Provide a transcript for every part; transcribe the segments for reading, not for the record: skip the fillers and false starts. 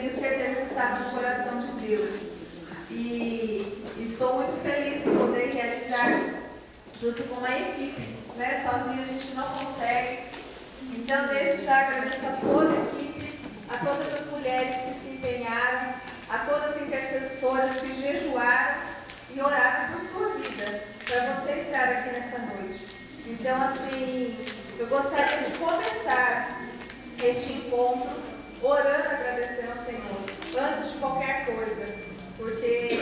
tenho certeza que estava no coração de Deus. E estou muito feliz em poder realizar junto com uma equipe, né? Sozinho a gente não consegue. Então, desde já agradeço a toda a equipe, a todas as mulheres que se empenharam, a todas as intercessoras que jejuaram e oraram por sua vida, para você estar aqui nessa noite. Então, assim, eu gostaria de começar este encontro orando, agradecendo ao Senhor, antes de qualquer coisa, porque,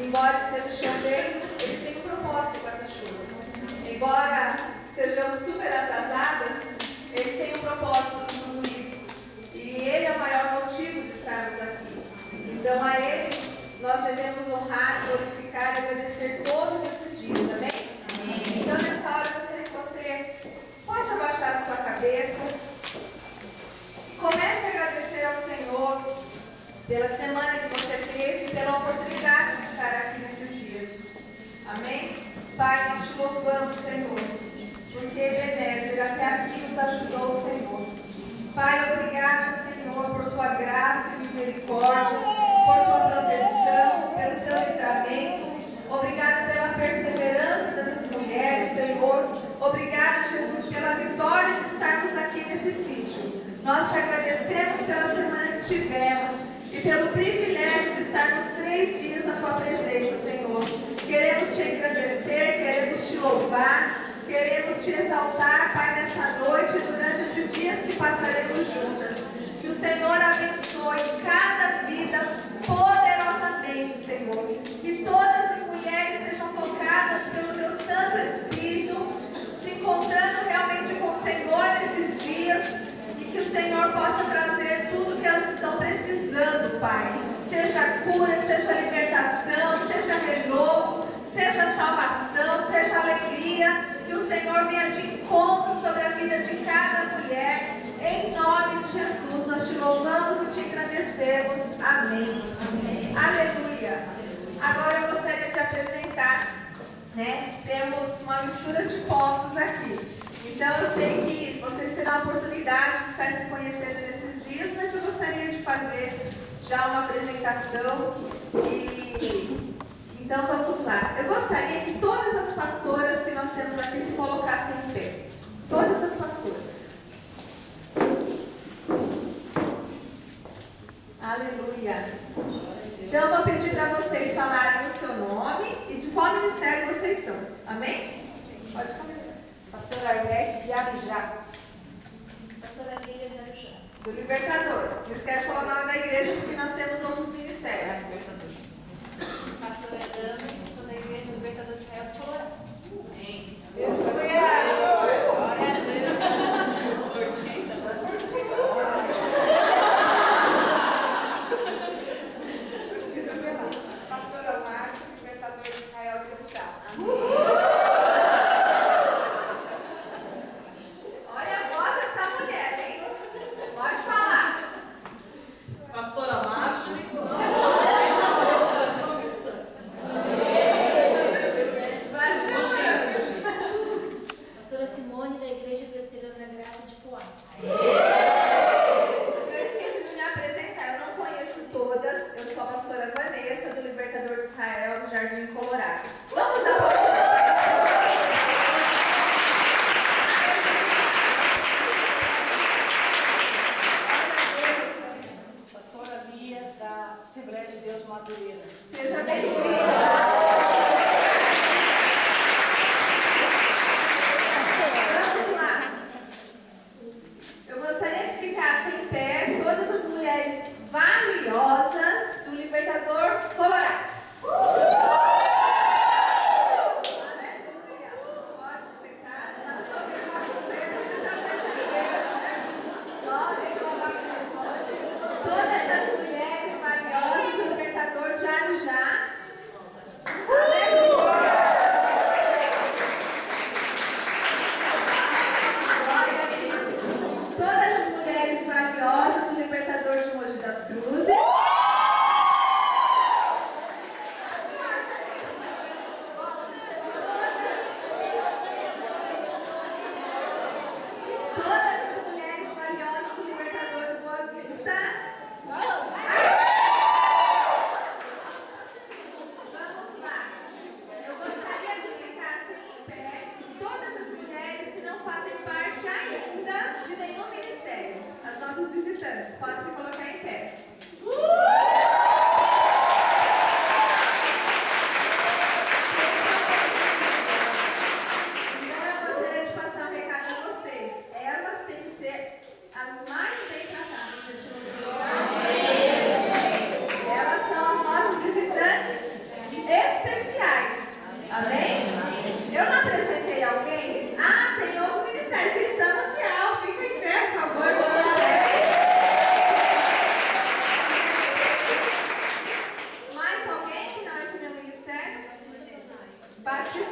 embora esteja chovendo, Ele tem um propósito com essa chuva. Embora estejamos super atrasadas, Ele tem um propósito em tudo isso. E Ele é o maior motivo de estarmos aqui. Então, a Ele nós devemos honrar, glorificar e agradecer todos esses dias, amém? Amém. Então, nessa hora, eu gostaria que você pode abaixar a sua cabeça e comece a agradecer ao Senhor pela semana que você teve e pela oportunidade de estar aqui nesses dias. Amém? Pai, nós te louvamos, Senhor, porque Ebenezer até aqui nos ajudou, Senhor. Pai, obrigada, Senhor, por tua graça e misericórdia, por tua proteção, pelo teu livramento. Obrigada pela perseverança dessas mulheres, Senhor. Obrigada, Jesus, pela vitória de estarmos aqui nesse sítio. Nós te agradecemos pela semana que tivemos e pelo privilégio de estarmos 3 dias na tua presença, Senhor. Queremos te agradecer, queremos te louvar, queremos te exaltar, Pai, nessa noite e durante esses dias que passaremos juntas. Que o Senhor abençoe cada vida poderosamente, Senhor. Que todas as mulheres sejam tocadas pelo teu Santo Espírito, se encontrando realmente com o Senhor nesses dias, e que o Senhor possa trazer tudo que elas estão precisando, Pai. Seja cura, seja libertação, seja renovo, seja salvação, seja alegria. Que o Senhor venha de encontro sobre a vida de cada mulher. Em nome de Jesus, nós te louvamos e te agradecemos. Amém. Amém. Aleluia. Agora eu gostaria de apresentar, né? Temos uma mistura de povos aqui. Então eu sei que vocês terão a oportunidade de estar se conhecendo nesses dias, mas eu gostaria de fazer já uma apresentação. Então vamos lá. Eu gostaria que todas as pastoras que nós temos aqui se colocassem em pé. Todas as pastoras. Aleluia. Então eu vou pedir para vocês falarem o seu nome e de qual ministério vocês são. Amém? Pode começar. Pastora Arlete de Abijá. Pastora Lília de Abijá. Do Libertador. Não esquece de falar o nome da igreja porque nós temos outros ministérios. Pastora Dama, sou da igreja do Libertador de Israel de Colorado. Amém. Pastora Márcia, Libertador de Israel de Abijá. Olha a voz dessa mulher, hein? Pode falar. Pastora Márcia, Pastora Simone, da Igreja Presbiteriana da Graça de Poá. Eu esqueci de me apresentar, eu não conheço todas. Eu sou a pastora Vanessa, do Libertador de Israel, do Jardim Colorado. Vamos aplaudir.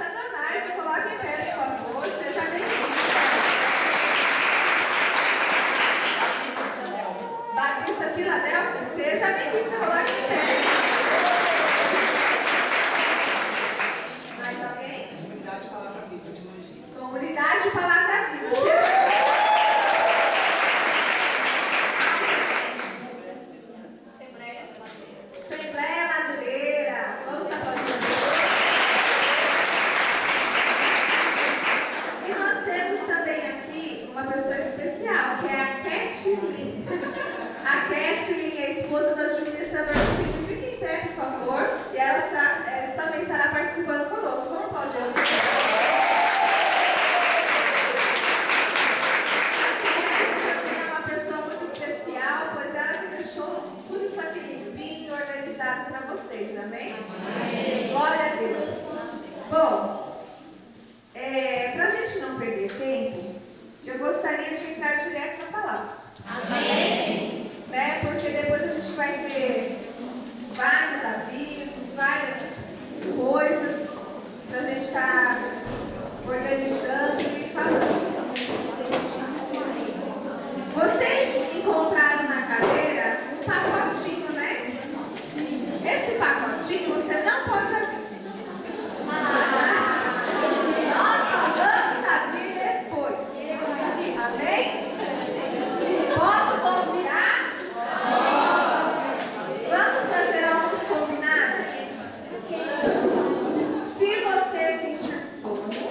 Adonai, se coloque em pé, por favor. Seja bem-vindo. Batista Filadélfia, seja bem-vindo. Se coloque em pé. Mais alguém? Comunidade Palavra Viva de Mogi. Comunidade Palavra Viva. Seja Assembleia Madureira. Vamos aplaudir. E nós temos também aqui uma pessoa especial, que é a Kathleen. A Kathleen é a esposa do administrador do sítio. Fique em pé, por favor. E ela também estará participando conosco. Vamos aplaudir o Senhor. É uma pessoa muito especial, pois ela que deixou tudo isso aqui limpinho, organizado para vocês. Amém? Amém. Glória a Deus. Bom, para a gente não perder tempo, eu gostaria de entrar direto na palavra. Amém. Né? Porque depois a gente vai ter vários avisos, várias coisas para a gente estar organizando e falando. Vocês encontraram na cadeira um pacotinho, né? Esse pacotinho você não pode abrir. Nós só vamos abrir depois. Amém? Posso confiar? Vamos fazer alguns combinados? Se você sentir sono,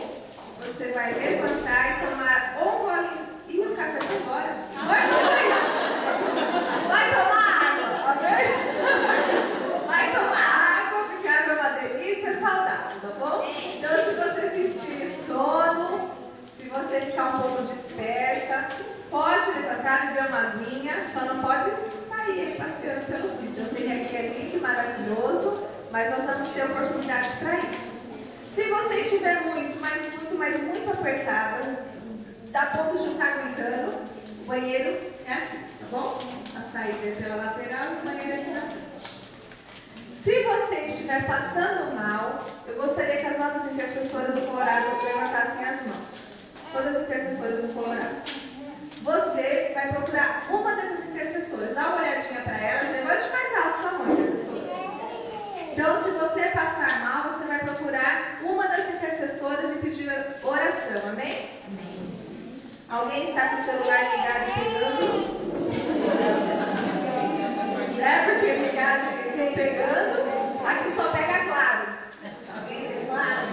você vai levantar e tomar ou um golinho. E o café foi embora. Vai tomar água, ok? Vai tomar água, porque a água é uma delícia, é saudável, tá bom? Então, se você sentir sono, se você ficar um pouco dispersa, pode levantar e beber uma aguinha, só não pode sair aí passeando pelo sítio. Eu sei que aqui é lindo e maravilhoso, mas nós vamos ter oportunidade para isso. Se você estiver muito apertada, dá ponto de não estar aguentando, o banheiro é aqui, tá bom? A saída é pela lateral e o banheiro é aqui na frente. Se você estiver passando mal, eu gostaria que as nossas intercessoras do Colorado levantassem as mãos. Todas as intercessoras do Colorado. Você vai procurar uma dessas intercessoras. Dá uma olhadinha para elas. Levante mais alto sua mão, intercessora. Então, se você passar mal, você vai procurar uma das intercessoras e pedir oração. Amém? Amém. Alguém está com o celular ligado e pegando? Porque ligado e pegando. Aqui só pega claro. Alguém tem claro?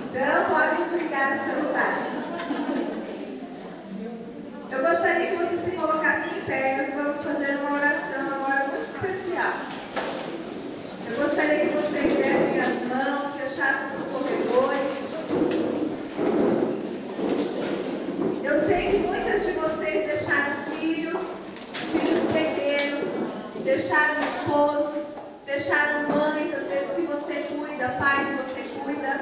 Então, podem desligar o celular. Eu gostaria que você se colocasse em pé. Nós vamos fazer uma oração agora muito especial. Eu gostaria que vocês dessem as mãos, fechassem os corredores. Eu sei que muitas de vocês deixaram filhos pequenos, deixaram esposos, deixaram mães, às vezes que você cuida, pai que você cuida.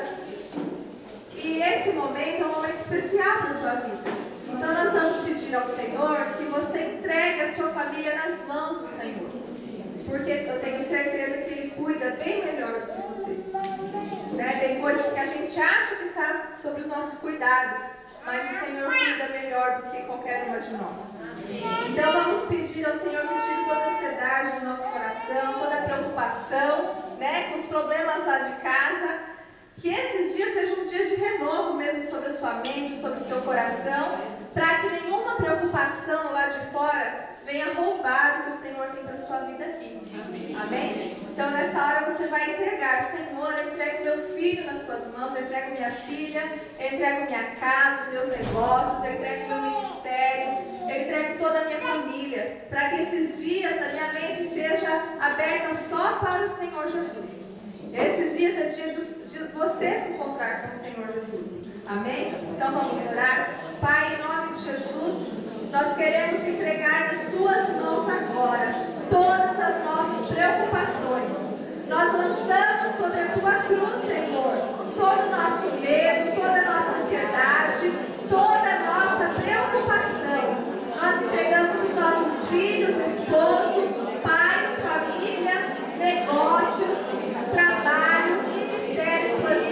E esse momento é um momento especial na sua vida. Então nós vamos pedir ao Senhor que você entregue a sua família nas mãos do Senhor. Porque eu tenho certeza que Ele cuida bem melhor do que você. Né? Tem coisas que a gente acha que está sobre os nossos cuidados, mas o Senhor cuida melhor do que qualquer uma de nós. Então vamos pedir ao Senhor que tire toda a ansiedade do nosso coração, toda a preocupação, né, com os problemas lá de casa. Que esses dias sejam um dia de renovo mesmo sobre a sua mente, sobre o seu coração, para que nenhuma preocupação lá de fora venha roubar o que o Senhor tem para a sua vida aqui. Amém? Então nessa hora você vai entregar: Senhor, eu entrego meu filho nas tuas mãos, eu entrego minha filha, eu entrego minha casa, os meus negócios, eu entrego meu ministério, eu entrego toda a minha família, para que esses dias a minha mente seja aberta só para o Senhor Jesus. Esses dias é dia de você se encontrar com o Senhor Jesus. Amém? Então vamos orar. Pai, em nome de Jesus, nós queremos entregar nas tuas mãos agora todas as nossas preocupações. Nós lançamos sobre a tua cruz, Senhor, todo o nosso medo, toda a nossa ansiedade, toda a nossa preocupação. Nós entregamos os nossos filhos, esposo, pais, família, negócios, trabalho, ministério, tuas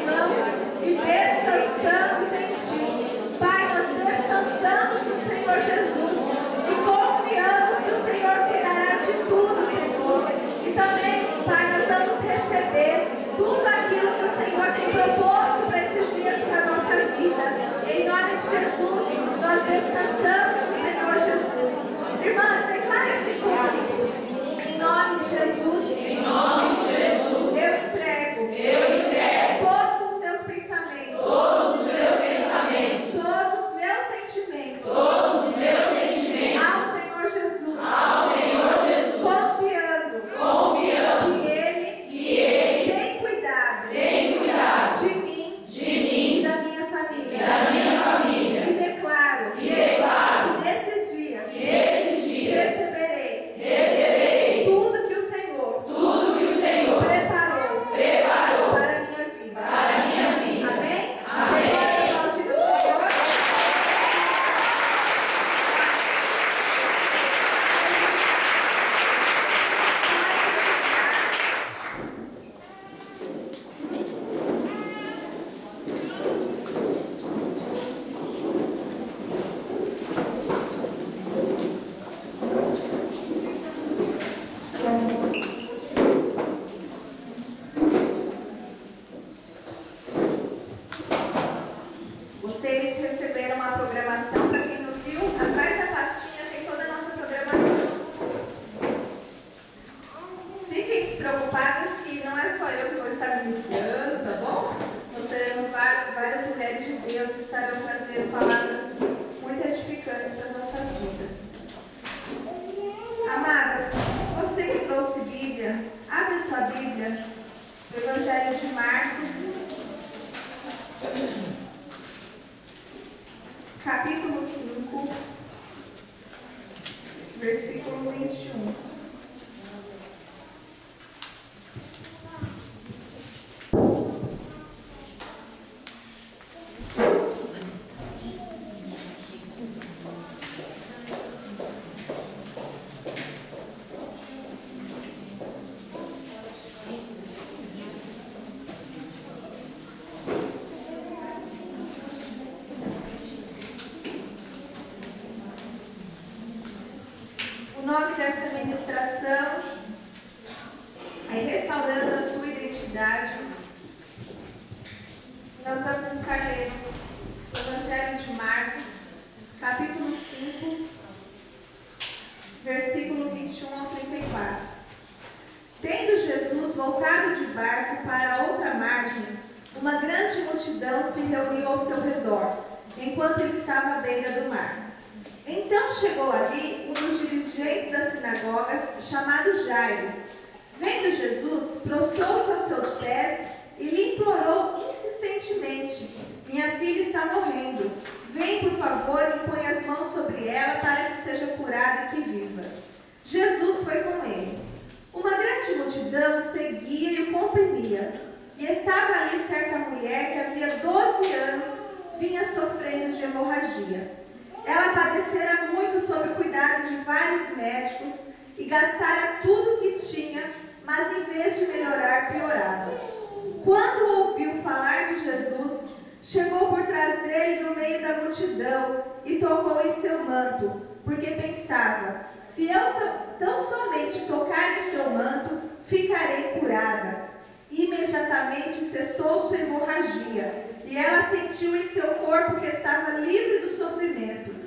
Deus que estarão trazendo palavras muito edificantes para as nossas vidas. Amadas, você que trouxe Bíblia, abre sua Bíblia, no Evangelho de Marcos, capítulo 5, versículo 21. O nome dessa ministração é Restaurando a Sua Identidade. Nós vamos estar lendo o Evangelho de Marcos, capítulo 5, versículo 21 ao 34. Tendo Jesus voltado de barco para outra margem, uma grande multidão se reuniu ao seu redor, enquanto ele estava à beira do mar. Então chegou ali um dos dirigentes das sinagogas, chamado Jairo. Vendo Jesus, prostrou-se aos seus pés e lhe implorou insistentemente: minha filha está morrendo. Vem, por favor, e põe as mãos sobre ela para que seja curada e que viva. Jesus foi com ele. Uma grande multidão o seguia e o comprimia. E estava ali certa mulher que havia 12 anos vinha sofrendo de hemorragia. Ela padecera muito sob o cuidado de vários médicos e gastara tudo o que tinha, mas em vez de melhorar, piorava. Quando ouviu falar de Jesus, chegou por trás dele no meio da multidão e tocou em seu manto, porque pensava: se eu tão somente tocar em seu manto, ficarei curada. Imediatamente cessou sua hemorragia e ela sentiu em seu corpo que estava livre do sofrimento.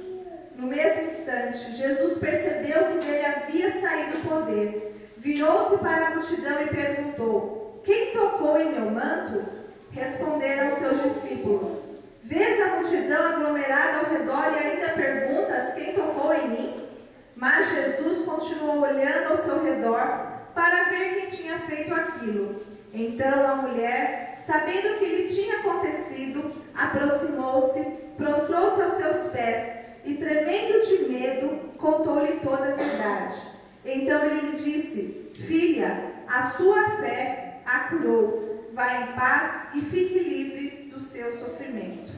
No mesmo instante, Jesus percebeu que dele havia saído o poder. Virou-se para a multidão e perguntou: quem tocou em meu manto? Responderam os seus discípulos: vês a multidão aglomerada ao redor e ainda perguntas: quem tocou em mim? Mas Jesus continuou olhando ao seu redor para ver quem tinha feito aquilo. Então a mulher, sabendo o que lhe tinha acontecido, aproximou-se, prostrou-se aos seus pés e, tremendo de medo, contou-lhe toda a verdade. Então ele lhe disse: filha, a sua fé a curou. Vá em paz e fique livre do seu sofrimento.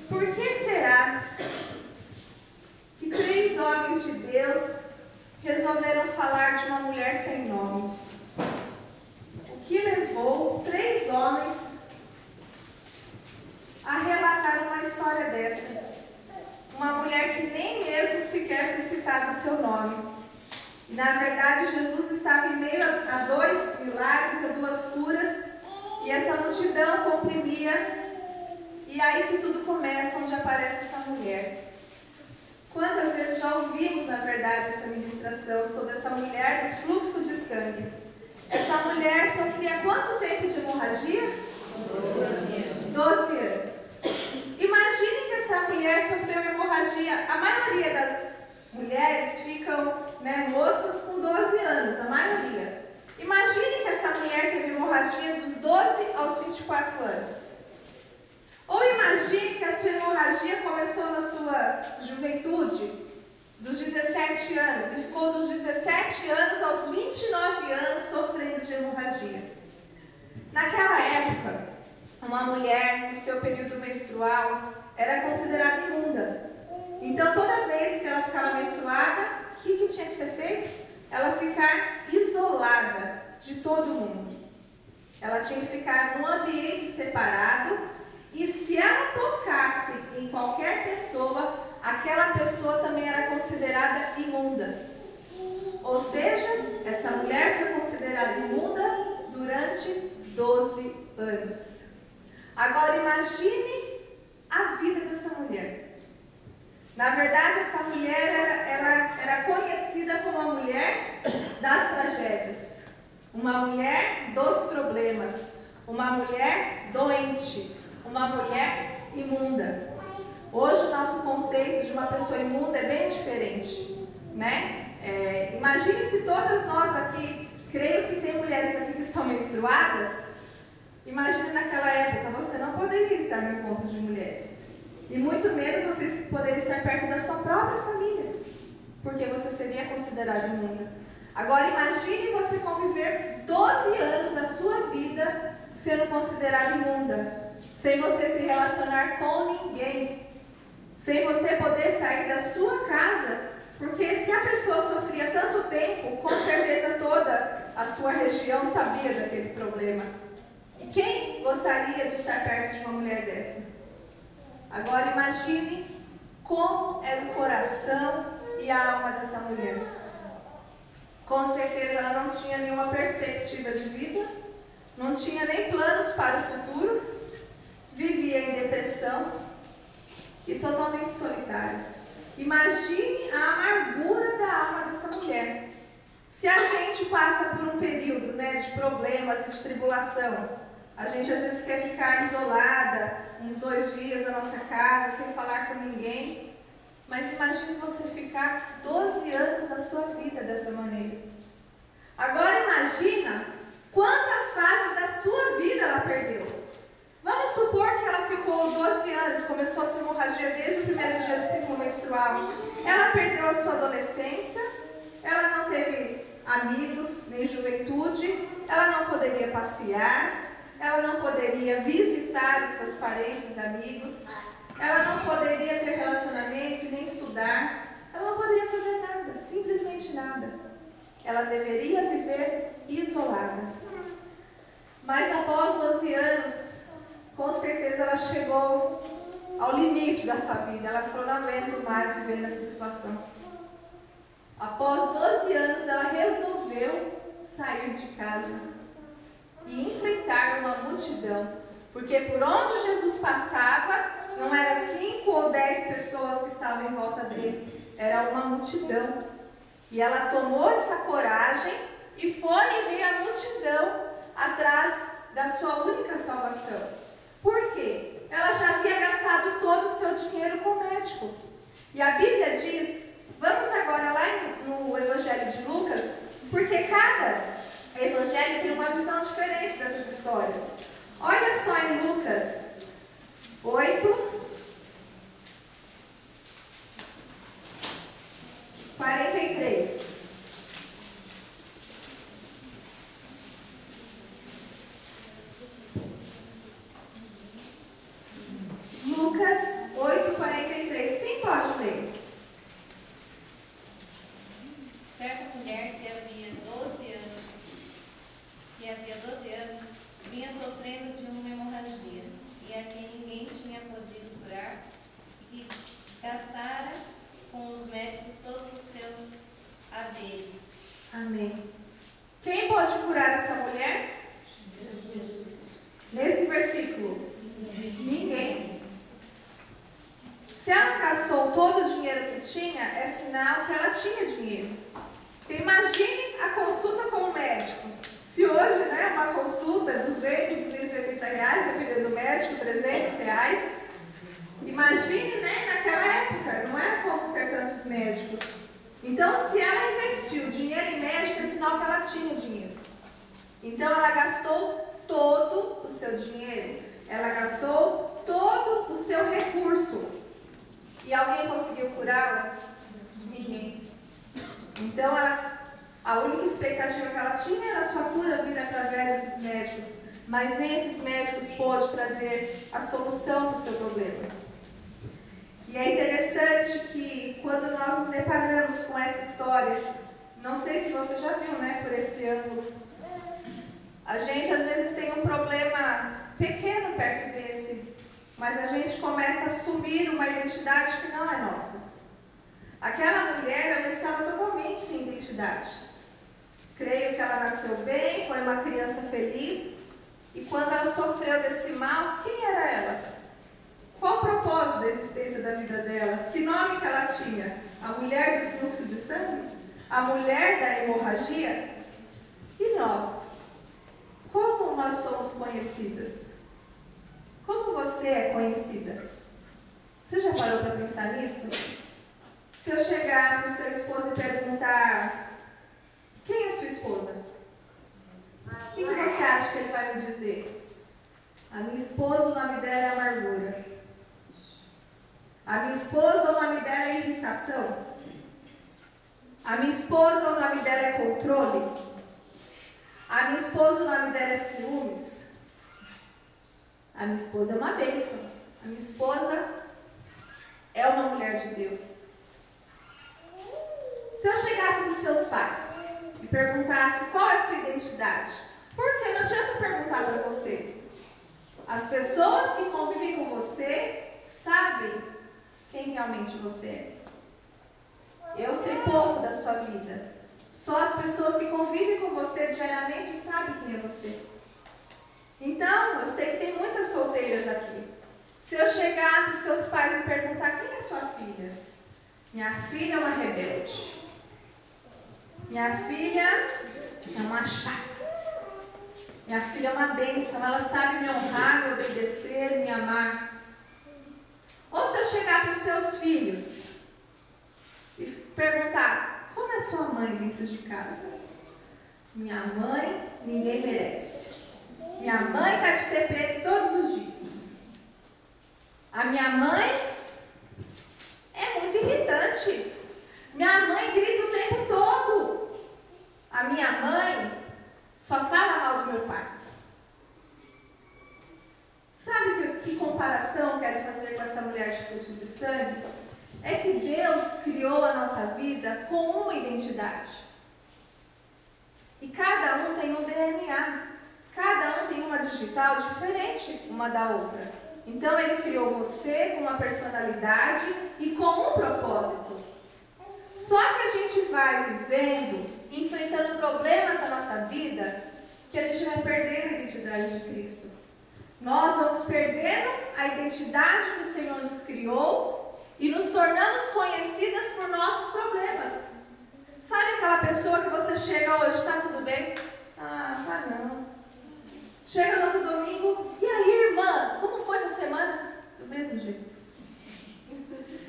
Por que será que 3 homens de Deus resolveram falar de uma mulher sem nome? O que levou 3 homens a relatar uma história dessa? Uma mulher que nem mesmo sequer foi citado o seu nome. E, na verdade, Jesus estava em meio a 2 milagres, a 2 curas, e essa multidão comprimia, e aí que tudo começa, onde aparece essa mulher. Quantas vezes já ouvimos, na verdade, essa ministração sobre essa mulher do fluxo de sangue? Essa mulher sofria quanto tempo de hemorragia? 12 anos. Imagine que essa mulher sofreu hemorragia. A maioria das mulheres ficam, moças com 12 anos, a maioria. Imagine que essa mulher teve hemorragia dos 12 aos 24 anos. Ou imagine que a sua hemorragia começou na sua juventude, dos 17 anos, e ficou dos 17 anos aos 29 anos sofrendo de hemorragia. Naquela época, uma mulher no seu período menstrual era considerada imunda. Então, toda vez que ela ficava menstruada, o que tinha que ser feito? Ela ficar isolada de todo mundo. Ela tinha que ficar num ambiente separado. E se ela tocasse em qualquer pessoa, aquela pessoa também era considerada imunda. Ou seja, essa mulher foi considerada imunda durante 12 anos. Agora imagine a vida dessa mulher. Na verdade, essa mulher era conhecida como a mulher das tragédias. Uma mulher dos problemas. uma mulher doente, uma mulher imunda. Hoje o nosso conceito de uma pessoa imunda é bem diferente, né? Imagine se todas nós aqui, creio que tem mulheres aqui que estão menstruadas. Imagine naquela época, você não poderia estar no encontro de mulheres. E muito menos você poderia estar perto da sua própria família, porque você seria considerada imunda. Agora imagine você conviver 12 anos da sua vida sendo considerada imunda, sem você se relacionar com ninguém, sem você poder sair da sua casa, porque se a pessoa sofria tanto tempo, com certeza toda a sua região sabia daquele problema. E quem gostaria de estar perto de uma mulher dessa? Agora imagine como era o coração e a alma dessa mulher. Com certeza ela não tinha nenhuma perspectiva de vida, não tinha nem planos para o futuro, vivia em depressão e totalmente solitária. Imagine a amargura da alma dessa mulher. Se a gente passa por um período, de problemas, de tribulação, a gente às vezes quer ficar isolada uns 2 dias da nossa casa, sem falar com ninguém. Mas imagine você ficar 12 anos da sua vida dessa maneira. Agora imagina quantas fases da sua vida ela perdeu. Vamos supor que ela ficou 12 anos, começou a sua hemorragia desde o primeiro dia do ciclo menstrual. Ela perdeu a sua adolescência, ela não teve amigos, nem juventude, ela não poderia passear, ela não poderia visitar os seus parentes, amigos, ela não poderia ter relacionamento, nem estudar, ela não poderia fazer nada, simplesmente nada. Ela deveria viver isolada. Mas após 12 anos, com certeza ela chegou ao limite da sua vida. Ela falou, não aguento mais viver nessa situação. Após 12 anos, ela resolveu sair de casa e enfrentar uma multidão. Porque por onde Jesus passava, não era 5 ou 10 pessoas que estavam em volta dele. Era uma multidão. E ela tomou essa coragem e foi em meio à multidão atrás da sua única salvação. Por quê? Ela já havia gastado todo o seu dinheiro com o médico. E a Bíblia diz, vamos agora lá no Evangelho de Lucas, porque cada evangelho tem uma visão diferente dessas histórias. Olha só em Lucas 8, 43. Lucas 8, 43. Quem pode ler? Certa mulher que havia 12 anos, vinha sofrendo de uma hemorragia, e a quem ninguém tinha podido curar, e gastara com os médicos todos os seus haveres. Amém. Quem pode curar essa mulher? Nesse versículo? Ninguém. Se ela gastou todo o dinheiro que tinha, é sinal que ela tinha dinheiro. Porque imagine a consulta com o médico. Se hoje, uma consulta é 200, 280 reais, dependendo do médico, 300 reais. Imagine, naquela época, não era como ter tantos médicos. Então, se ela investiu dinheiro em médico, é sinal que ela tinha dinheiro. Então, ela gastou todo o seu dinheiro. Ela gastou todo o seu recurso. E alguém conseguiu curá-la? Ninguém. Então, a única expectativa que ela tinha era a sua cura vir através desses médicos. Mas nem esses médicos pôde trazer a solução para o seu problema. E é interessante que quando nós nos deparamos com essa história, não sei se você já viu, por esse ângulo, a gente às vezes tem um problema pequeno perto desse, mas a gente começa a assumir uma identidade que não é nossa. Aquela mulher, ela estava totalmente sem identidade. Creio que ela nasceu bem, foi uma criança feliz, e quando ela sofreu desse mal, quem era ela? Qual o propósito da existência da vida dela? Que nome que ela tinha? A mulher do fluxo de sangue? A mulher da hemorragia? E nós? Como nós somos conhecidas? Como você é conhecida? Você já parou para pensar nisso? Se eu chegar para o seu esposo e perguntar: quem é sua esposa? O que você acha que ele vai me dizer? A minha esposa, o nome dela é amargura. A minha esposa, o nome dela é irritação. A minha esposa, o nome dela é controle. A minha esposa, o nome dela é ciúmes. A minha esposa é uma bênção. A minha esposa é uma mulher de Deus. Se eu chegasse para os seus pais e perguntasse qual é a sua identidade, porque não adianta perguntar para você. As pessoas que convivem com você sabem quem realmente você é. Eu sei pouco da sua vida. Só as pessoas que convivem com você diariamente sabem quem é você. Então, eu sei que tem muitas solteiras aqui. Se eu chegar para os seus pais e perguntar: quem é sua filha? Minha filha é uma rebelde. Minha filha é uma chata. Minha filha é uma bênção. Ela sabe me honrar, me obedecer, me amar. Ou se eu chegar para os seus filhos e perguntar: como é sua mãe dentro de casa? Minha mãe, ninguém merece. Minha mãe está de TPM todos os dias. A minha mãe é muito irritante. Minha mãe grita o tempo todo. A minha mãe só fala mal do meu pai. Sabe que comparação eu quero fazer com essa mulher de fluxo de sangue? É que Deus criou a nossa vida com uma identidade. E cada um tem um DNA. Cada um tem uma digital diferente uma da outra. Então Ele criou você com uma personalidade e com um propósito. Só que a gente vai vivendo, enfrentando problemas na nossa vida, que a gente vai perdendo a identidade de Cristo. Nós vamos perdendo a identidade que o Senhor nos criou e nos tornamos conhecidas por nossos problemas. Sabe aquela pessoa que você chega hoje: está tudo bem? Ah, não. Chega no outro domingo: e aí, irmã, como foi essa semana? Do mesmo jeito.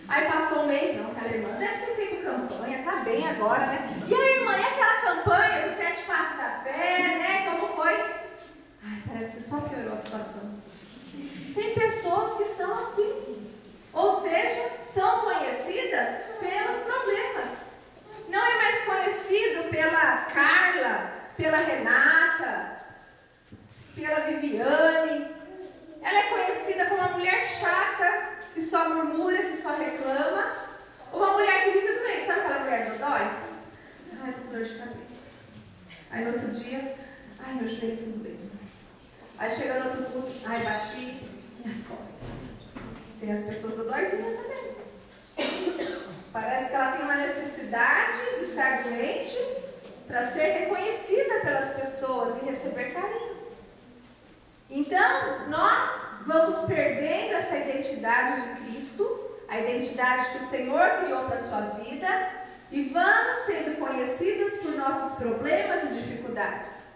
Aí passou um mês: não, aquela irmã deve ter feito campanha, tá bem agora, né? E aí, irmã, e aquela campanha dos 7 passos da fé, né? Como foi? Ai, parece que só piorou a situação. Tem pessoas que são assim. Ou seja, são conhecidas pelos problemas. Não é mais conhecido pela Carla, pela Renata, pela Viviane. Ela é conhecida como uma mulher chata, que só murmura, que só reclama. Uma mulher que vive doente. Sabe aquela mulher dodói? Ai, tô com dor de cabeça. Aí no outro dia: ai, meu joelho tá doendo. Aí chega no outro culto: ai, bati minhas costas. Tem as pessoas dodóizinhas também. Parece que ela tem uma necessidade de estar doente para ser reconhecida pelas pessoas e receber carinho. Então, nós vamos perdendo essa identidade de Cristo, a identidade que o Senhor criou para a sua vida, e vamos sendo conhecidas por nossos problemas e dificuldades.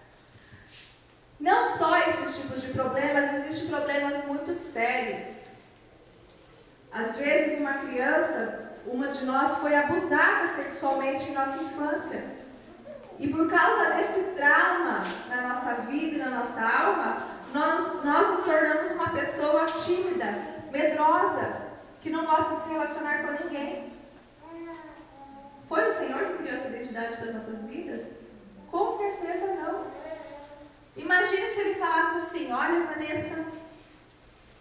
Não só esses tipos de problemas, existem problemas muito sérios. Às vezes uma criança, uma de nós, foi abusada sexualmente em nossa infância. E por causa desse trauma na nossa vida e na nossa alma, nós nos tornamos uma pessoa tímida, medrosa, que não gosta de se relacionar com ninguém. Foi o Senhor que criou essa identidade para as nossas vidas? Com certeza não. Imagine se Ele falasse assim: olha, Vanessa,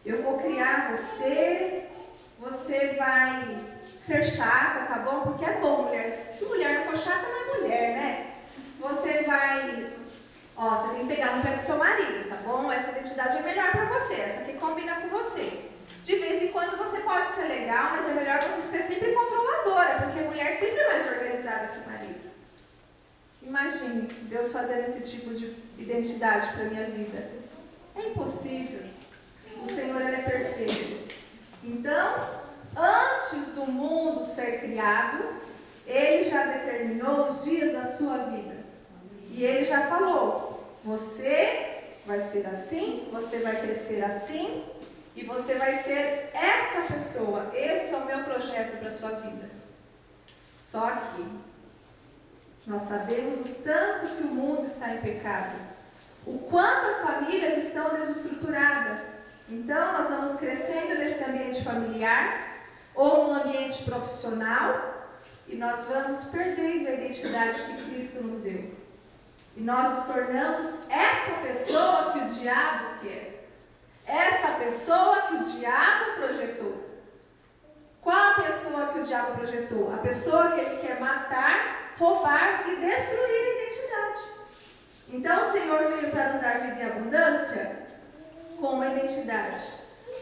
eu vou criar você, você vai ser chata, tá bom? Porque é bom, mulher. Se mulher não for chata, não é mulher, né? Você vai... você tem que pegar no pé do seu marido, tá bom? Essa identidade é melhor para você, essa aqui combina com você. De vez em quando você pode ser legal, mas é melhor você ser sempre controladora, porque a mulher sempre é mais organizada que o marido. Imagine Deus fazendo esse tipo de identidade para a minha vida. É impossível. O Senhor, Ele é perfeito. Então, antes do mundo ser criado, Ele já determinou os dias da sua vida. E Ele já falou: você vai ser assim, você vai crescer assim, e você vai ser esta pessoa. Esse é o meu projeto para a sua vida. Só que nós sabemos o tanto que o mundo está em pecado, o quanto as famílias estão desestruturadas. Então, nós vamos crescendo nesse ambiente familiar ou no ambiente profissional e nós vamos perdendo a identidade que Cristo nos deu. E nós nos tornamos essa pessoa que o diabo quer. Essa pessoa que o diabo projetou. Qual a pessoa que o diabo projetou? A pessoa que ele quer matar, roubar e destruir a identidade. Então o Senhor veio para nos dar vida em abundância com uma identidade.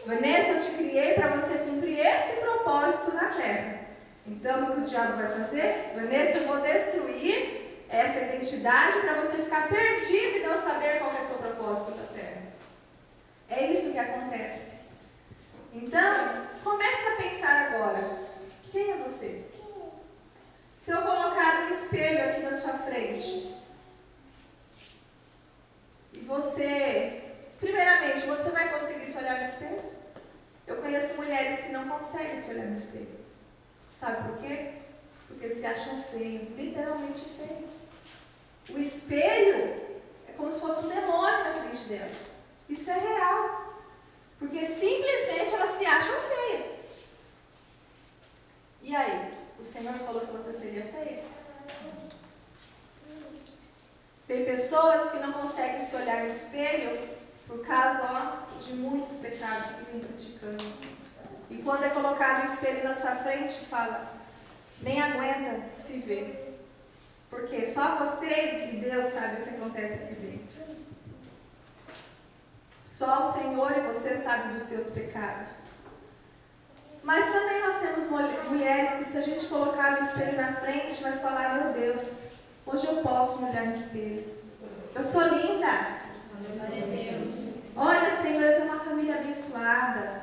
Vanessa, eu te criei para você cumprir esse propósito na terra. Então o que o diabo vai fazer? Vanessa, eu vou destruir essa identidade para você ficar perdido e não saber qual é o seu propósito na terra. É isso que acontece. Então, comece a pensar agora. Quem é você? Se eu colocar um espelho aqui na sua frente, e você, primeiramente, você vai conseguir se olhar no espelho? Eu conheço mulheres que não conseguem se olhar no espelho. Sabe por quê? Porque se acham feio, literalmente feio. O espelho é como se fosse um demônio na frente dela. Isso é real. Porque simplesmente elas se acham feias. E aí? O Senhor falou que você seria feia? Tem pessoas que não conseguem se olhar no espelho por causa de muitos pecados que vêm praticando. E quando é colocado o espelho na sua frente, fala, nem aguenta se ver. Porque só você e Deus sabe o que acontece aqui dentro. Só o Senhor e você sabe dos seus pecados. Mas também nós temos mulheres que, se a gente colocar o espelho na frente, vai falar, meu Deus, hoje eu posso me olhar no espelho. Eu sou linda. Olha, Senhor, eu tenho uma família abençoada.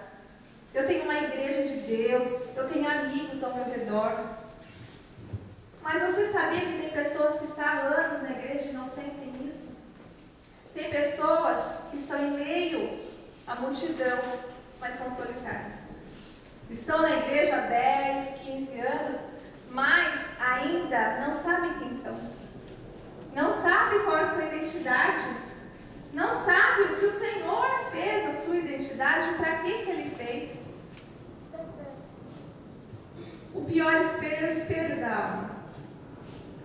Eu tenho uma igreja de Deus. Eu tenho amigos ao meu redor. Mas você sabia que tem pessoas que estão há anos na igreja e não sentem isso? Tem pessoas que estão em meio à multidão, mas são solitárias. Estão na igreja há 10, 15 anos, mas ainda não sabem quem são. Não sabem qual é a sua identidade. Não sabem o que o Senhor fez a sua identidade e para que Ele fez. O pior espelho é o espelho da alma.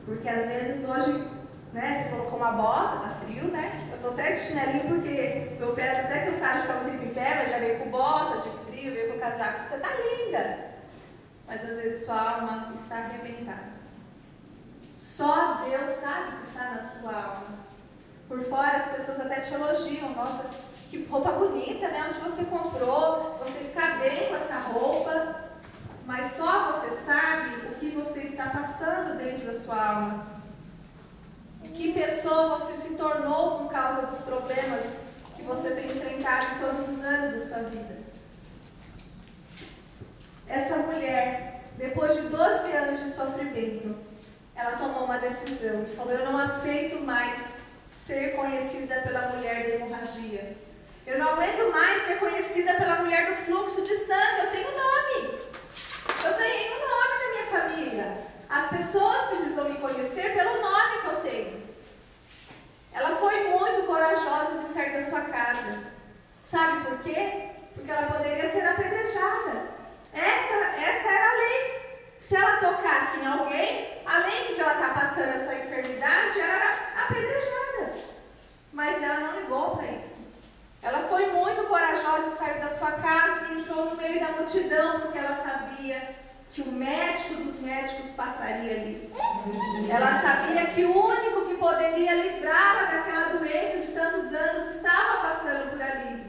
Porque às vezes hoje, você colocou uma bota, tá frio, né? Eu tô até de chinelinho porque meu pé tá até cansado de ficar muito tempo em pé, mas já veio com bota de frio, veio com casaco. Você tá linda. Mas às vezes sua alma está arrebentada. Só Deus sabe o que está na sua alma. Por fora as pessoas até te elogiam. Nossa, que roupa bonita, né? Onde você comprou? Você fica bem com essa roupa. Mas só você sabe o que você está passando dentro da sua alma. Que pessoa você se tornou por causa dos problemas que você tem enfrentado em todos os anos da sua vida. Essa mulher, depois de 12 anos de sofrimento, ela tomou uma decisão e falou, eu não aceito mais ser conhecida pela mulher da hemorragia. Eu não aguento mais ser conhecida pela mulher do fluxo de sangue. Eu tenho nome. Eu ganhei o nome da minha família. As pessoas precisam me conhecer pelo nome que eu tenho. Ela foi muito corajosa de sair da sua casa. Sabe por quê? Porque ela poderia ser apedrejada. Essa era a lei. Se ela tocasse em alguém, além de ela estar passando essa enfermidade, ela era apedrejada. Mas ela não ligou para isso. Ela foi muito corajosa e saiu da sua casa e entrou no meio da multidão, porque ela sabia que o médico dos médicos passaria ali. Ela sabia que o único que poderia livrá-la daquela doença de tantos anos estava passando por ali.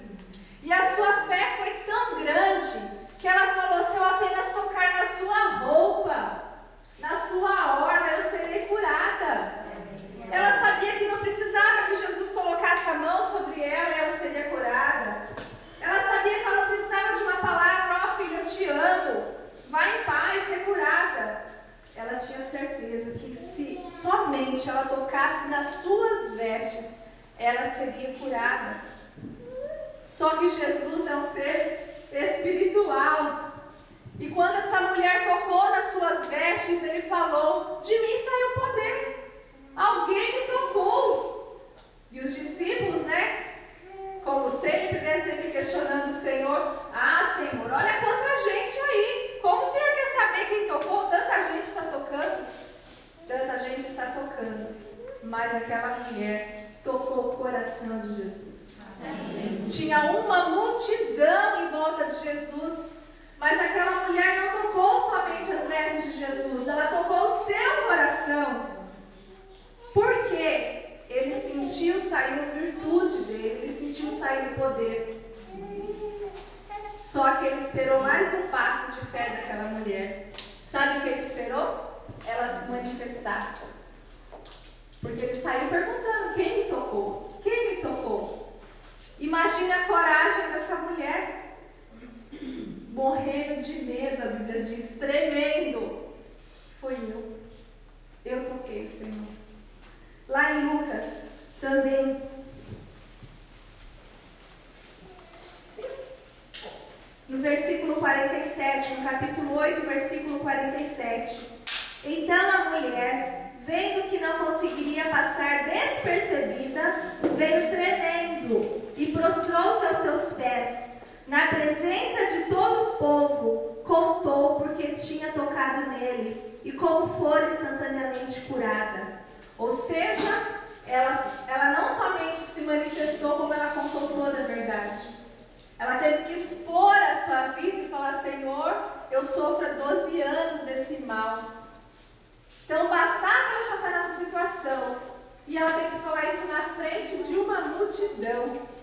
E a sua fé foi tão grande que ela falou, se eu apenas tocar na sua roupa, na sua orla, eu serei curada. Ela sabia que não precisava que Jesus colocasse a mão sobre ela e ela seria curada. Ela sabia que ela não precisava de uma palavra, ó filha, eu te amo, vai em paz, ser curada. Ela tinha certeza que se somente ela tocasse nas suas vestes, ela seria curada. Só que Jesus é um ser espiritual. E quando essa mulher tocou nas suas vestes, ele falou: de mim saiu poder. Alguém me tocou. E os discípulos, como sempre, sempre questionando o Senhor: ah, Senhor, olha quanta gente aí. Como o Senhor quer saber quem tocou? Tanta gente está tocando. Tanta gente está tocando. Mas aquela mulher tocou o coração de Jesus. Amém. Tinha uma multidão em volta de Jesus. Mas aquela mulher não tocou somente as vestes de Jesus. Ela tocou o seu coração. Por quê? Ele sentiu sair virtude dele, ele sentiu sair poder. Só que ele esperou mais um passo de fé daquela mulher. Sabe o que ele esperou? Ela se manifestar. Porque ele saiu perguntando: quem me tocou? Quem me tocou? Imagine a coragem dessa mulher, morrendo de medo, a Bíblia diz, tremendo. Foi eu. Eu toquei o Senhor. Lá em Lucas, também, no versículo 47, no capítulo 8, versículo 47. Então a mulher, vendo que não conseguiria passar despercebida, veio tremendo e prostrou-se aos seus pés. Na presença de todo o povo, contou porque tinha tocado nele e como fora instantaneamente curada. Ou seja, ela não somente se manifestou, como ela contou toda a verdade. Ela teve que expor a sua vida e falar: Senhor, eu sofro há 12 anos desse mal. Então bastava ela já estar nessa situação. E ela teve que falar isso na frente de uma multidão.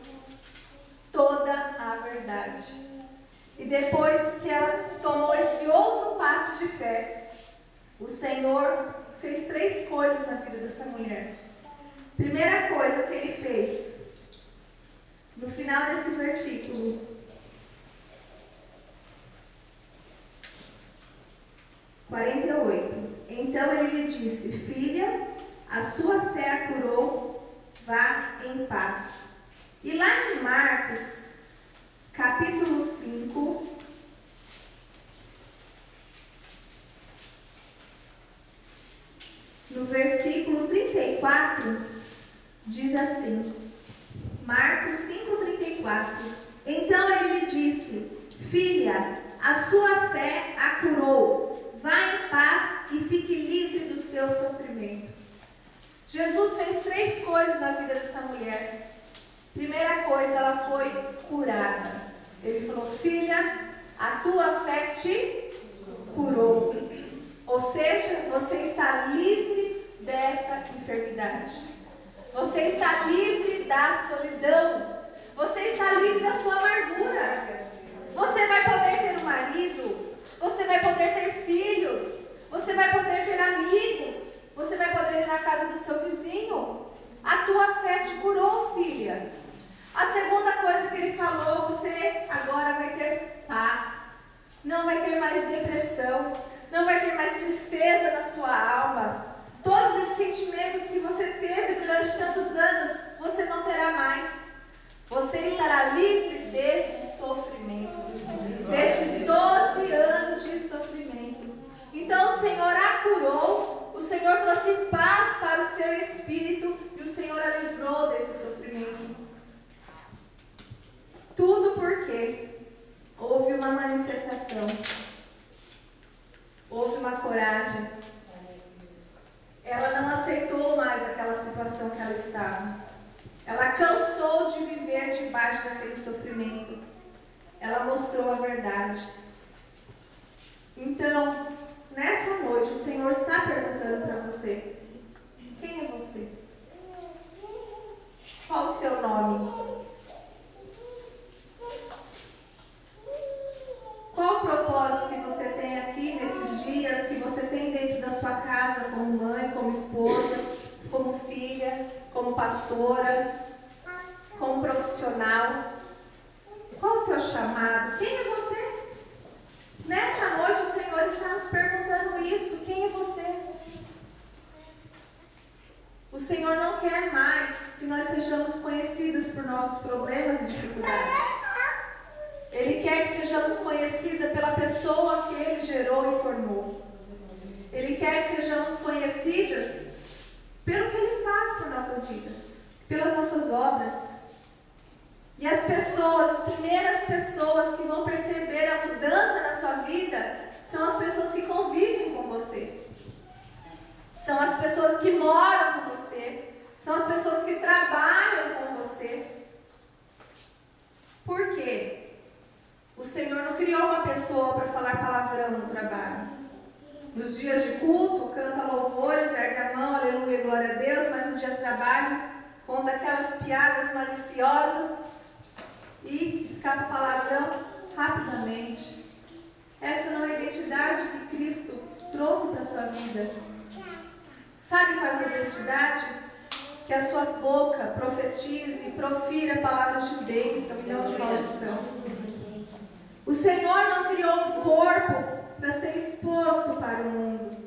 Toda a verdade. E depois que ela tomou esse outro passo de fé, o Senhor fez 3 coisas na vida dessa mulher. Primeira coisa que ele fez, no final desse versículo, 48. Então ele lhe disse: filha, a sua fé a curou, vá em paz. E lá em Marcos, capítulo 5, no versículo 34, diz assim, Marcos 5:34. Então ele lhe disse: filha, a sua fé a curou, vá em paz e fique livre do seu sofrimento. Jesus fez 3 coisas na vida dessa mulher. Primeira coisa, ela foi curada. Ele falou: filha, a tua fé te curou. Ou seja, você está livre desta enfermidade. Você está livre da solidão. Você está livre da sua amargura. Você vai poder ter um marido. Você vai poder ter filhos. Você vai poder ter amigos. Você vai poder ir na casa do seu vizinho. A tua fé te curou, filha. A segunda coisa que ele falou: você agora vai ter paz. Não vai ter mais depressão. Não vai ter mais tristeza na sua alma. Todos esses sentimentos que você teve durante tantos anos, você não terá mais. Você estará livre desse sofrimento. Desses 12 anos de sofrimento. Então o Senhor a curou. O Senhor trouxe paz para o seu espírito. E o Senhor a livrou desse sofrimento. Tudo porque houve uma manifestação. Houve uma coragem. Ela não aceitou mais aquela situação que ela estava. Ela cansou de viver debaixo daquele sofrimento. Ela mostrou a verdade. Então, nessa noite, o Senhor está perguntando para você: quem é você? Qual o seu nome? Qual o propósito que você tem aqui nesses dias, que você tem dentro da sua casa, como mãe, como esposa, como filha, como pastora, como profissional? Qual o teu chamado? Quem é você? Nessa noite o Senhor está nos perguntando isso: quem é você? O Senhor não quer mais que nós sejamos conhecidas por nossos problemas e dificuldades. Ele quer que sejamos conhecidas pela pessoa que Ele gerou e formou. Ele quer que sejamos conhecidas pelo que Ele faz por nossas vidas, pelas nossas obras. E as pessoas, as primeiras pessoas que vão perceber a mudança na sua vida são as pessoas que convivem com você. São as pessoas que moram com você. São as pessoas que trabalham com você. Por quê? O Senhor não criou uma pessoa para falar palavrão no trabalho. Nos dias de culto, canta louvores, ergue a mão, aleluia, glória a Deus, mas no dia de trabalho, conta aquelas piadas maliciosas e escapa palavrão rapidamente. Essa não é a identidade que Cristo trouxe para a sua vida. Sabe qual é a sua identidade? Que a sua boca profetize e profira palavras de bênção e não de maldição. O Senhor não criou um corpo para ser exposto para o mundo.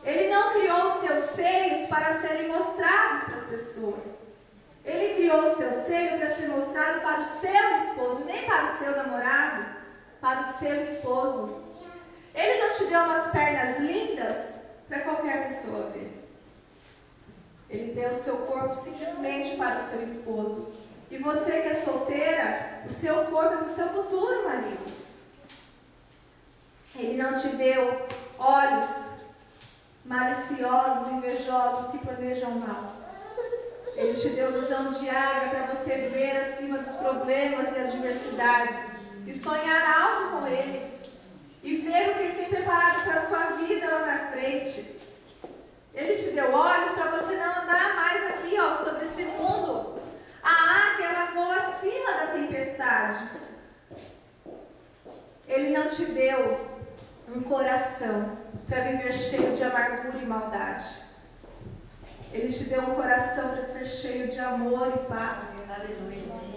Ele não criou os seus seios para serem mostrados para as pessoas. Ele criou o seu seio para ser mostrado para o seu esposo, nem para o seu namorado, para o seu esposo. Ele não te deu umas pernas lindas para qualquer pessoa ver. Ele deu o seu corpo simplesmente para o seu esposo. E você que é solteira, o seu corpo é para o seu futuro marido. Ele não te deu olhos maliciosos, invejosos, que planejam mal. Ele te deu visão de águia para você ver acima dos problemas e adversidades e sonhar alto com Ele e ver o que Ele tem preparado para a sua vida lá na frente. Ele te deu olhos para você não andar mais aqui, sobre esse mundo. A águia, ela voa acima da tempestade. Ele não te deu um coração para viver cheio de amargura e maldade. Ele te deu um coração para ser cheio de amor e paz.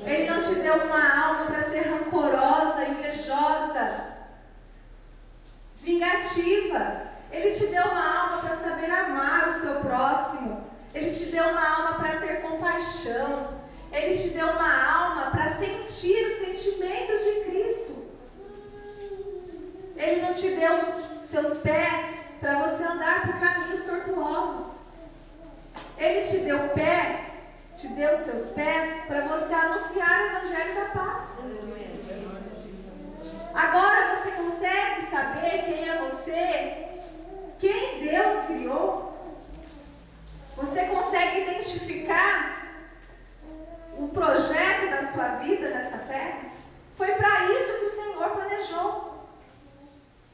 Ele não te deu uma alma para ser rancorosa, invejosa, vingativa. Ele te deu uma alma para saber amar o seu próximo. Ele te deu uma alma para ter compaixão. Ele te deu uma alma para sentir os sentimentos de Cristo. Ele não te deu os seus pés para você andar por caminhos tortuosos. Ele te deu pé, te deu os seus pés para você anunciar o Evangelho da paz. Agora você consegue saber quem é você? Quem Deus criou? Você consegue identificar o projeto da sua vida nessa terra? Foi para isso que o Senhor planejou.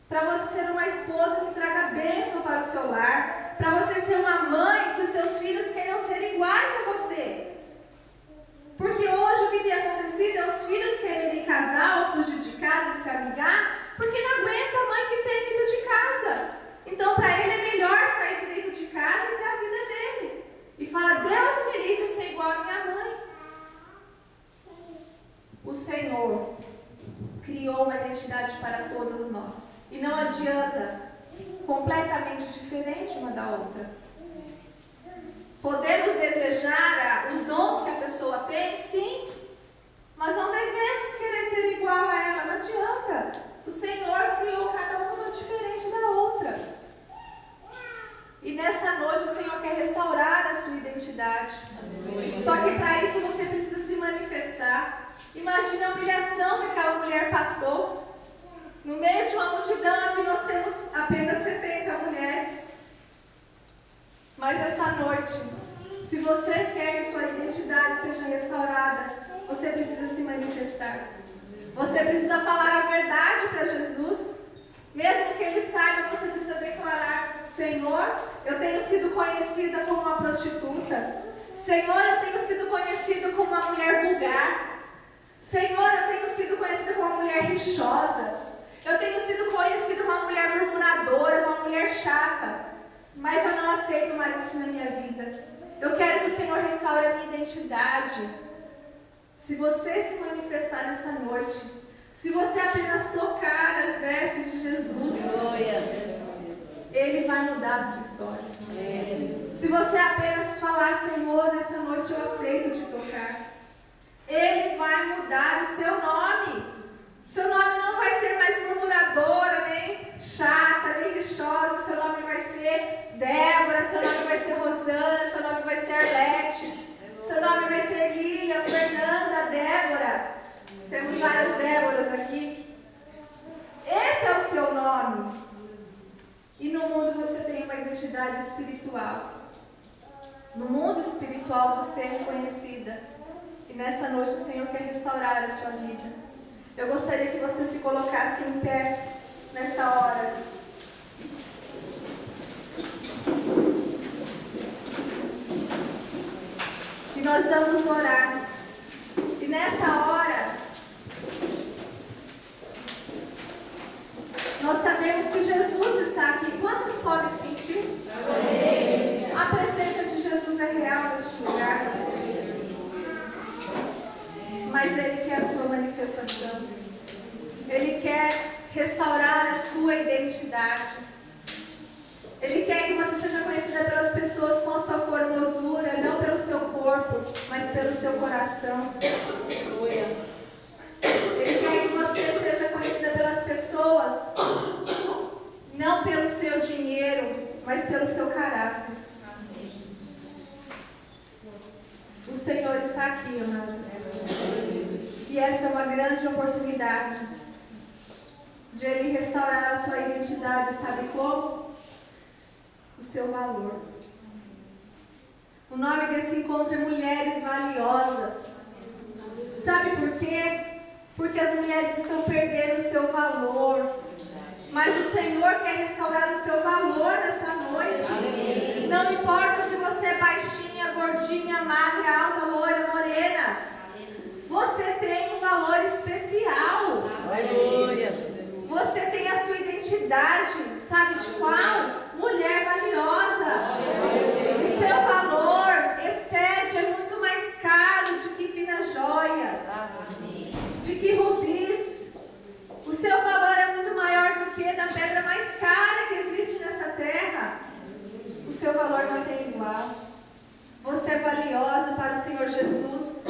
Para você ser uma esposa que traga bênção para o seu lar. Para você ser uma mãe que os seus filhos queiram ser iguais a você. Porque hoje o que tem acontecido é os filhos quererem casar ou fugir de casa e se amigar, porque não aguenta a mãe que tem dentro de casa. Então para ele é melhor sair de dentro de casa e ter a vida dele. E fala, Deus me livre de ser igual a minha mãe. O Senhor criou uma identidade para todas nós. E não adianta, completamente diferente uma da outra. Podemos desejar os dons que a pessoa tem, sim, mas não devemos querer ser igual a ela, não adianta. O Senhor criou cada uma diferente da outra. E nessa noite o Senhor quer restaurar a sua identidade. Só que para isso você precisa se manifestar. Imagina a humilhação que aquela mulher passou. No meio de uma multidão, aqui nós temos apenas 70 mulheres. Mas essa noite, se você quer que sua identidade seja restaurada, você precisa se manifestar. Você precisa falar a verdade para Jesus. Mesmo que Ele saiba, você precisa declarar, Senhor, eu tenho sido conhecida como uma prostituta. Senhor, eu tenho sido conhecida como uma mulher vulgar. Senhor, eu tenho sido conhecida como uma mulher rixosa. Eu tenho sido conhecida como uma mulher murmuradora, uma mulher chata. Mas eu não aceito mais isso na minha vida. Eu quero que o Senhor restaure a minha identidade. Se você se manifestar nessa noite, se você apenas tocar as vestes de Jesus, Ele vai mudar a sua história. Se você apenas falar, Senhor, nessa noite eu aceito te tocar, Ele vai mudar o seu nome. Seu nome não vai ser mais murmuradora, nem chata, nem rixosa. Seu nome vai ser Débora, seu nome vai ser Rosana, seu nome vai ser Arlete, seu nome vai ser Lília, Fernanda, Débora. Temos várias Déboras aqui. Esse é o seu nome. E no mundo você tem uma identidade espiritual. No mundo espiritual você é reconhecida. E nessa noite o Senhor quer restaurar a sua vida. Eu gostaria que você se colocasse em pé nessa hora. E nós vamos orar. E nessa hora, nós sabemos que Jesus está aqui. Quantos podem sentir? A presença de Jesus é real neste lugar. Mas Ele quer a sua manifestação. Ele quer restaurar a sua identidade. Ele quer que você seja conhecida pelas pessoas com a sua formosura, não pelo seu corpo, mas pelo seu coração. Ele quer que você seja conhecida pelas pessoas, não pelo seu dinheiro, mas pelo seu caráter. O Senhor está aqui, amados. E essa é uma grande oportunidade de Ele restaurar a sua identidade. Sabe como? O seu valor. O nome desse encontro é Mulheres Valiosas. Sabe por quê? Porque as mulheres estão perdendo o seu valor. Mas o Senhor quer restaurar o seu valor nessa noite. Não importa se você é baixinha, gordinha, magra, alta, loira, morena. Você tem um valor especial. Você tem a sua identidade. Sabe de qual? Mulher valiosa. O seu valor excede, é muito mais caro do que finas joias, de que rubis. O seu valor é muito maior do que da pedra mais cara que existe nessa terra. O seu valor não tem igual. Você é valiosa para o Senhor Jesus.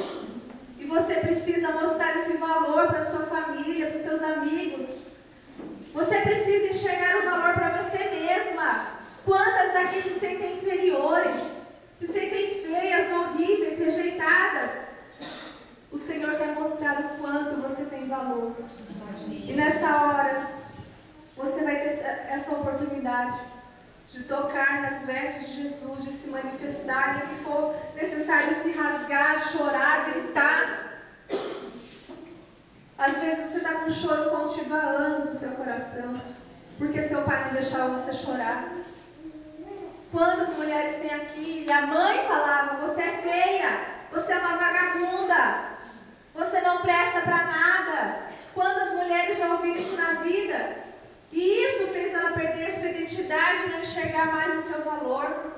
E você precisa mostrar esse valor para a sua família, para os seus amigos. Você precisa enxergar o valor para você mesma. Quantas aqui se sentem inferiores, se sentem feias, horríveis, rejeitadas? O Senhor quer mostrar o quanto você tem valor. E nessa hora, você vai ter essa oportunidade de tocar nas vestes de Jesus, de se manifestar, no que for necessário, se rasgar, chorar, gritar. Às vezes você está com um choro contigo há anos no seu coração, porque seu pai não deixava você chorar. Quantas mulheres tem aqui e a mãe falava: você é feia, você é uma vagabunda, você não presta para nada. Quantas mulheres já ouviram isso na vida? E isso fez ela perder sua identidade e não enxergar mais o seu valor.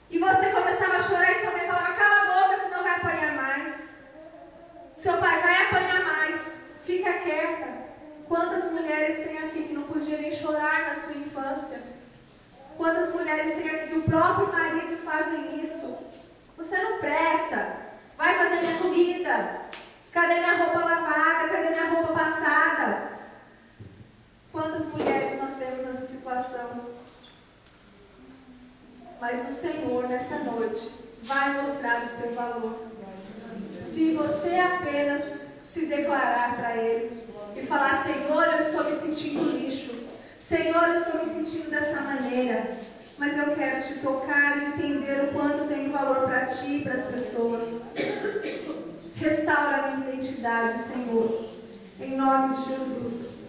E você começava a chorar e sua mãe falava: cala a boca, senão vai apanhar mais. Seu pai vai apanhar mais, fica quieta. Quantas mulheres tem aqui que não podiam nem chorar na sua infância? Quantas mulheres tem aqui que o próprio marido fazem isso? Você não presta, vai fazer minha comida. Cadê minha roupa lavada? Cadê minha roupa passada? Quantas mulheres nós temos nessa situação? Mas o Senhor, nessa noite, vai mostrar o seu valor. Se você apenas se declarar para Ele e falar: Senhor, eu estou me sentindo lixo. Senhor, eu estou me sentindo dessa maneira. Mas eu quero te tocar e entender o quanto tem valor para ti e para as pessoas. Restaura a minha identidade, Senhor. Em nome de Jesus.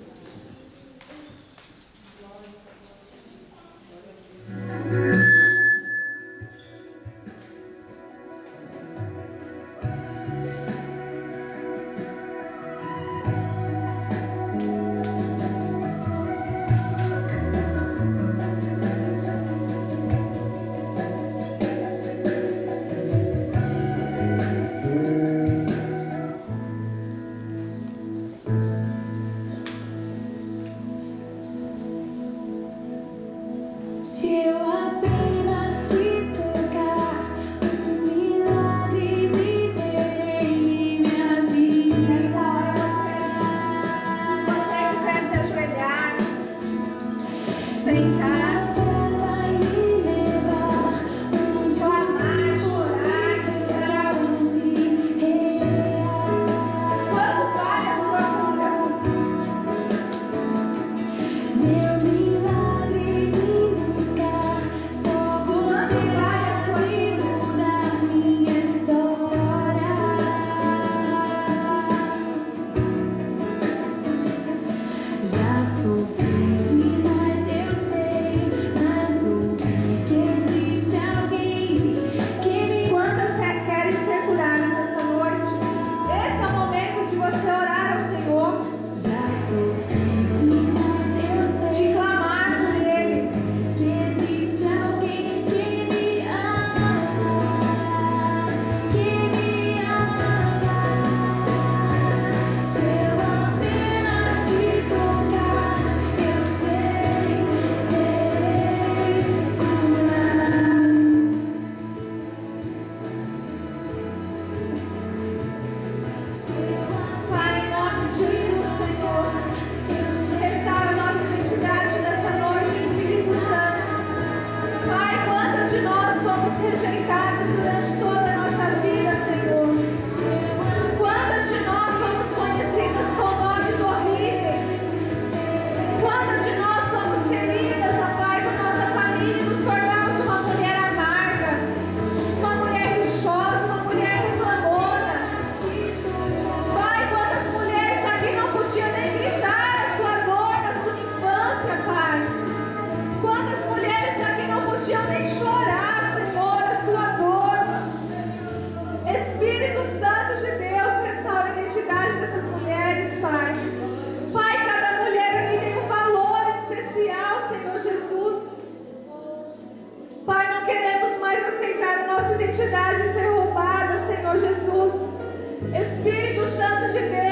de Deus.